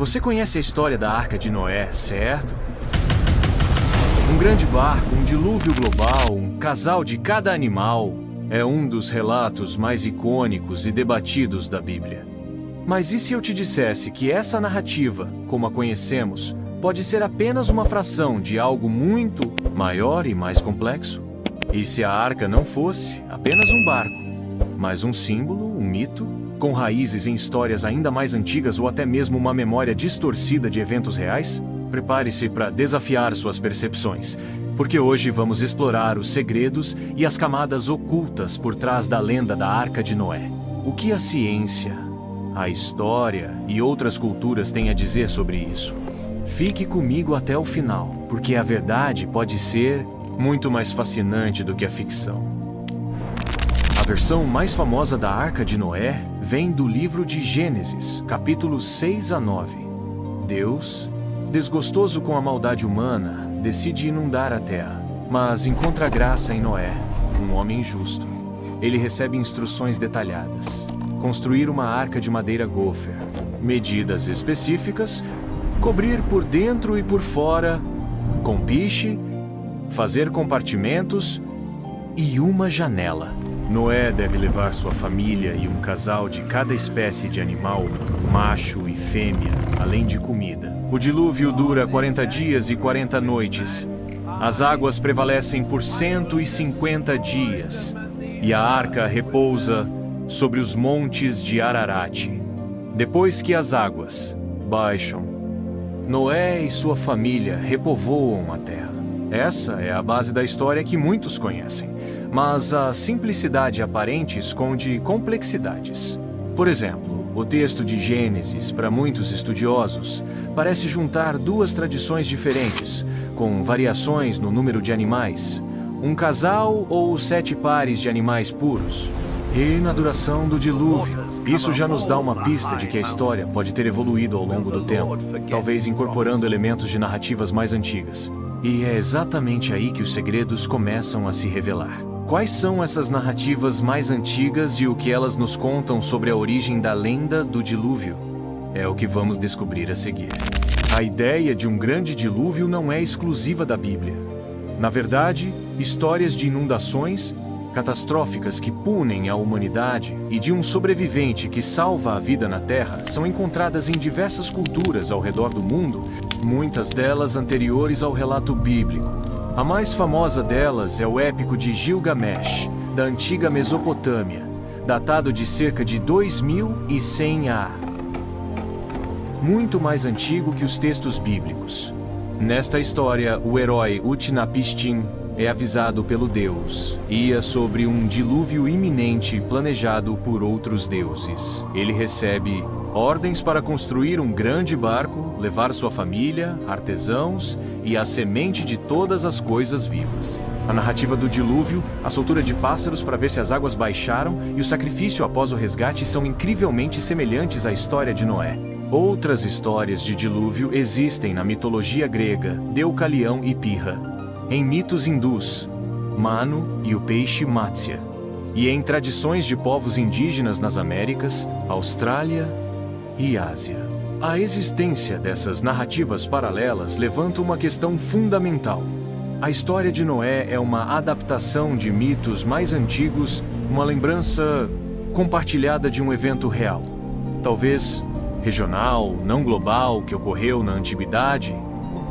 Você conhece a história da Arca de Noé, certo? Um grande barco, um dilúvio global, um casal de cada animal é um dos relatos mais icônicos e debatidos da Bíblia. Mas e se eu te dissesse que essa narrativa, como a conhecemos, pode ser apenas uma fração de algo muito maior e mais complexo? E se a arca não fosse apenas um barco, mas um símbolo, um mito, com raízes em histórias ainda mais antigas ou até mesmo uma memória distorcida de eventos reais? Prepare-se para desafiar suas percepções, porque hoje vamos explorar os segredos e as camadas ocultas por trás da lenda da Arca de Noé. O que a ciência, a história e outras culturas têm a dizer sobre isso? Fique comigo até o final, porque a verdade pode ser muito mais fascinante do que a ficção. A versão mais famosa da Arca de Noé vem do livro de Gênesis, capítulos 6 a 9. Deus, desgostoso com a maldade humana, decide inundar a terra, mas encontra graça em Noé, um homem justo. Ele recebe instruções detalhadas: construir uma arca de madeira gopher, medidas específicas, cobrir por dentro e por fora com piche, fazer compartimentos e uma janela. Noé deve levar sua família e um casal de cada espécie de animal, macho e fêmea, além de comida. O dilúvio dura 40 dias e 40 noites. As águas prevalecem por 150 dias. E a arca repousa sobre os montes de Ararat. Depois que as águas baixam, Noé e sua família repovoam a terra. Essa é a base da história que muitos conhecem, mas a simplicidade aparente esconde complexidades. Por exemplo, o texto de Gênesis, para muitos estudiosos, parece juntar duas tradições diferentes, com variações no número de animais, um casal ou 7 pares de animais puros, e na duração do dilúvio. Isso já nos dá uma pista de que a história pode ter evoluído ao longo do tempo, talvez incorporando elementos de narrativas mais antigas. E é exatamente aí que os segredos começam a se revelar. Quais são essas narrativas mais antigas e o que elas nos contam sobre a origem da lenda do dilúvio? É o que vamos descobrir a seguir. A ideia de um grande dilúvio não é exclusiva da Bíblia. Na verdade, histórias de inundações catastróficas que punem a humanidade e de um sobrevivente que salva a vida na Terra são encontradas em diversas culturas ao redor do mundo, muitas delas anteriores ao relato bíblico. A mais famosa delas é o épico de Gilgamesh, da antiga Mesopotâmia, datado de cerca de 2100 a. Muito mais antigo que os textos bíblicos. Nesta história, o herói Utnapishtim é avisado pelo Deus. Ia sobre um dilúvio iminente planejado por outros deuses. Ele recebe ordens para construir um grande barco, levar sua família, artesãos e a semente de todas as coisas vivas. A narrativa do dilúvio, a soltura de pássaros para ver se as águas baixaram e o sacrifício após o resgate são incrivelmente semelhantes à história de Noé. Outras histórias de dilúvio existem na mitologia grega, Deucalião e Pirra, em mitos hindus, Manu e o peixe Matsya, e em tradições de povos indígenas nas Américas, Austrália e Ásia. A existência dessas narrativas paralelas levanta uma questão fundamental. A história de Noé é uma adaptação de mitos mais antigos, uma lembrança compartilhada de um evento real, talvez regional, não global, que ocorreu na antiguidade,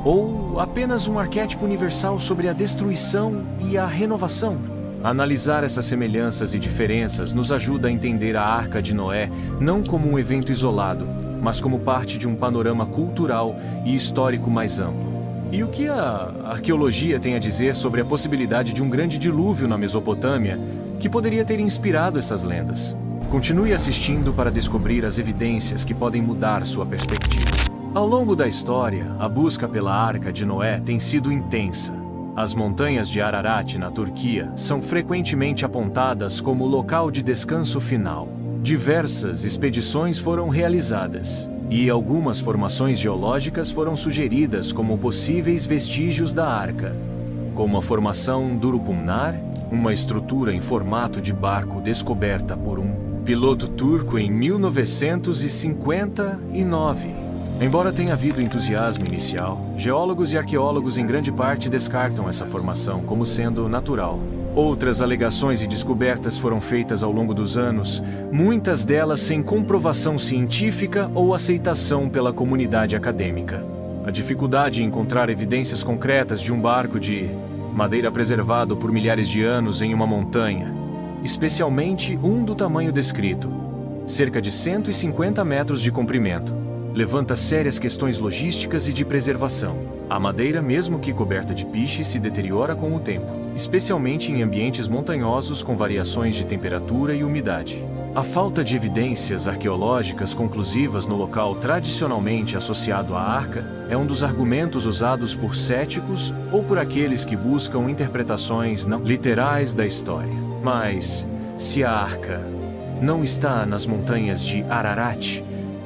ou apenas um arquétipo universal sobre a destruição e a renovação. Analisar essas semelhanças e diferenças nos ajuda a entender a Arca de Noé não como um evento isolado, mas como parte de um panorama cultural e histórico mais amplo. E o que a arqueologia tem a dizer sobre a possibilidade de um grande dilúvio na Mesopotâmia que poderia ter inspirado essas lendas? Continue assistindo para descobrir as evidências que podem mudar sua perspectiva. Ao longo da história, a busca pela Arca de Noé tem sido intensa. As montanhas de Ararat, na Turquia, são frequentemente apontadas como local de descanso final. Diversas expedições foram realizadas, e algumas formações geológicas foram sugeridas como possíveis vestígios da Arca, como a formação Durupumnar, uma estrutura em formato de barco descoberta por um piloto turco em 1959. Embora tenha havido entusiasmo inicial, geólogos e arqueólogos em grande parte descartam essa formação como sendo natural. Outras alegações e descobertas foram feitas ao longo dos anos, muitas delas sem comprovação científica ou aceitação pela comunidade acadêmica. A dificuldade em encontrar evidências concretas de um barco de madeira preservado por milhares de anos em uma montanha, especialmente um do tamanho descrito, cerca de 150 metros de comprimento, levanta sérias questões logísticas e de preservação. A madeira, mesmo que coberta de piche, se deteriora com o tempo, especialmente em ambientes montanhosos com variações de temperatura e umidade. A falta de evidências arqueológicas conclusivas no local tradicionalmente associado à arca é um dos argumentos usados por céticos ou por aqueles que buscam interpretações não literais da história. Mas, se a arca não está nas montanhas de Ararat,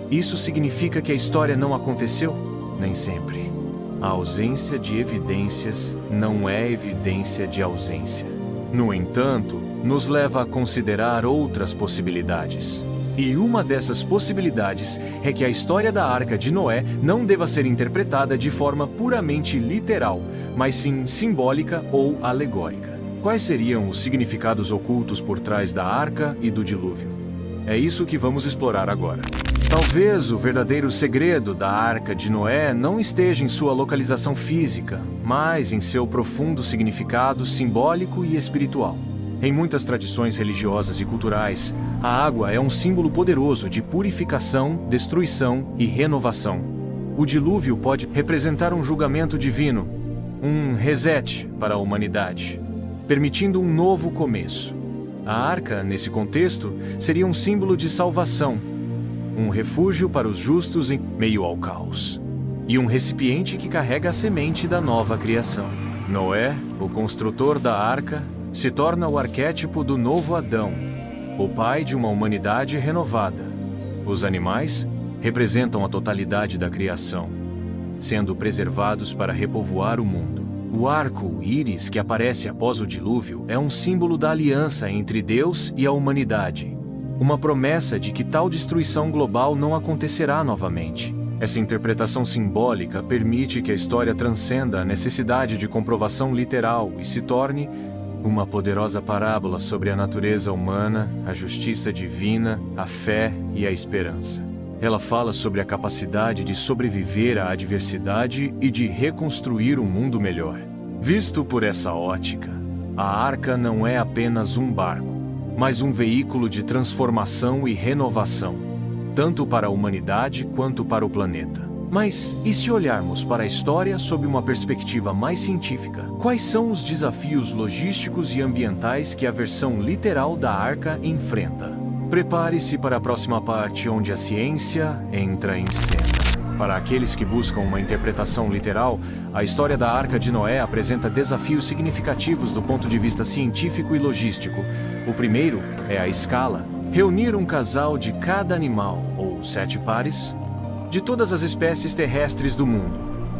isso significa que a história não aconteceu? Nem sempre. A ausência de evidências não é evidência de ausência. No entanto, nos leva a considerar outras possibilidades. E uma dessas possibilidades é que a história da Arca de Noé não deva ser interpretada de forma puramente literal, mas sim simbólica ou alegórica. Quais seriam os significados ocultos por trás da Arca e do dilúvio? É isso que vamos explorar agora. Talvez o verdadeiro segredo da Arca de Noé não esteja em sua localização física, mas em seu profundo significado simbólico e espiritual. Em muitas tradições religiosas e culturais, a água é um símbolo poderoso de purificação, destruição e renovação. O dilúvio pode representar um julgamento divino, um reset para a humanidade, permitindo um novo começo. A arca, nesse contexto, seria um símbolo de salvação, um refúgio para os justos em meio ao caos, e um recipiente que carrega a semente da nova criação. Noé, o construtor da arca, se torna o arquétipo do novo Adão, o pai de uma humanidade renovada. Os animais representam a totalidade da criação, sendo preservados para repovoar o mundo. O arco-íris que aparece após o dilúvio é um símbolo da aliança entre Deus e a humanidade, uma promessa de que tal destruição global não acontecerá novamente. Essa interpretação simbólica permite que a história transcenda a necessidade de comprovação literal e se torne uma poderosa parábola sobre a natureza humana, a justiça divina, a fé e a esperança. Ela fala sobre a capacidade de sobreviver à adversidade e de reconstruir um mundo melhor. Visto por essa ótica, a arca não é apenas um barco, mas um veículo de transformação e renovação, tanto para a humanidade quanto para o planeta. Mas e se olharmos para a história sob uma perspectiva mais científica? Quais são os desafios logísticos e ambientais que a versão literal da arca enfrenta? Prepare-se para a próxima parte, onde a ciência entra em cena. Para aqueles que buscam uma interpretação literal, a história da Arca de Noé apresenta desafios significativos do ponto de vista científico e logístico. O primeiro é a escala. Reunir um casal de cada animal, ou 7 pares, de todas as espécies terrestres do mundo,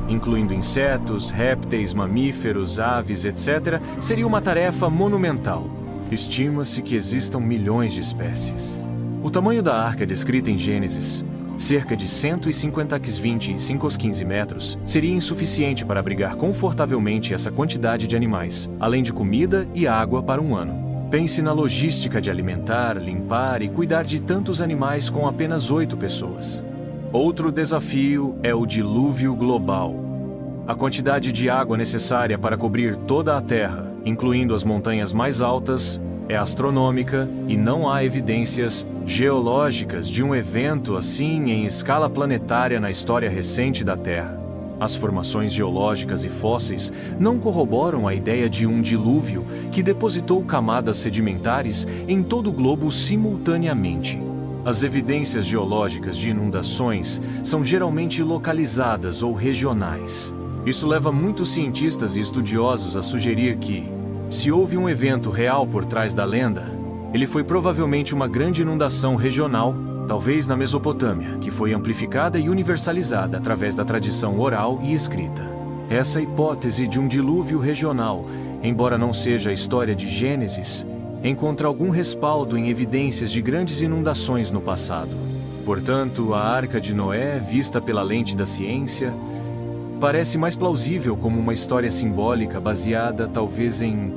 incluindo insetos, répteis, mamíferos, aves, etc., seria uma tarefa monumental. Estima-se que existam milhões de espécies. O tamanho da arca descrita em Gênesis, cerca de 150 x 20 e 5 x 15 metros, seria insuficiente para abrigar confortavelmente essa quantidade de animais, além de comida e água para um ano. Pense na logística de alimentar, limpar e cuidar de tantos animais com apenas 8 pessoas. Outro desafio é o dilúvio global. A quantidade de água necessária para cobrir toda a Terra, incluindo as montanhas mais altas, é astronômica e não há evidências geológicas de um evento assim em escala planetária na história recente da Terra. As formações geológicas e fósseis não corroboram a ideia de um dilúvio que depositou camadas sedimentares em todo o globo simultaneamente. As evidências geológicas de inundações são geralmente localizadas ou regionais. Isso leva muitos cientistas e estudiosos a sugerir que, se houve um evento real por trás da lenda, ele foi provavelmente uma grande inundação regional, talvez na Mesopotâmia, que foi amplificada e universalizada através da tradição oral e escrita. Essa hipótese de um dilúvio regional, embora não seja a história de Gênesis, encontra algum respaldo em evidências de grandes inundações no passado. Portanto, a Arca de Noé, vista pela lente da ciência, parece mais plausível como uma história simbólica baseada talvez em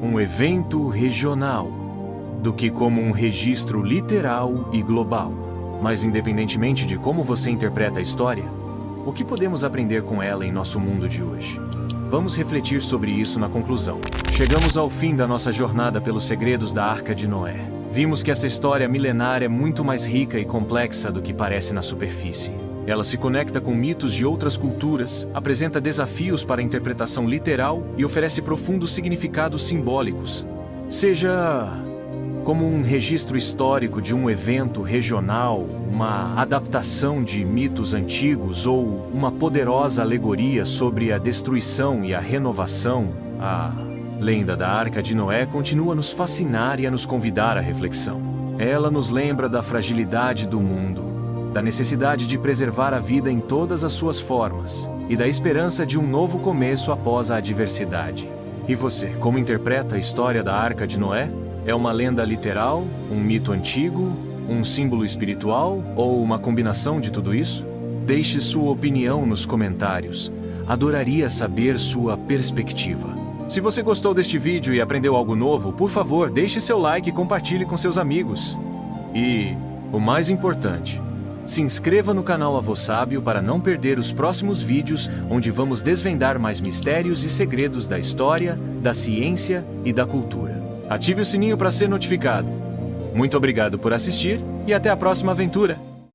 um evento regional, do que como um registro literal e global. Mas independentemente de como você interpreta a história, o que podemos aprender com ela em nosso mundo de hoje? Vamos refletir sobre isso na conclusão. Chegamos ao fim da nossa jornada pelos segredos da Arca de Noé. Vimos que essa história milenar é muito mais rica e complexa do que parece na superfície. Ela se conecta com mitos de outras culturas, apresenta desafios para a interpretação literal e oferece profundos significados simbólicos. Seja como um registro histórico de um evento regional, uma adaptação de mitos antigos ou uma poderosa alegoria sobre a destruição e a renovação, a lenda da Arca de Noé continua a nos fascinar e a nos convidar à reflexão. Ela nos lembra da fragilidade do mundo, da necessidade de preservar a vida em todas as suas formas e da esperança de um novo começo após a adversidade. E você, como interpreta a história da Arca de Noé? É uma lenda literal, um mito antigo, um símbolo espiritual ou uma combinação de tudo isso? Deixe sua opinião nos comentários. Adoraria saber sua perspectiva. Se você gostou deste vídeo e aprendeu algo novo, por favor, deixe seu like e compartilhe com seus amigos. E, o mais importante, se inscreva no canal Avô Sábio para não perder os próximos vídeos onde vamos desvendar mais mistérios e segredos da história, da ciência e da cultura. Ative o sininho para ser notificado. Muito obrigado por assistir e até a próxima aventura!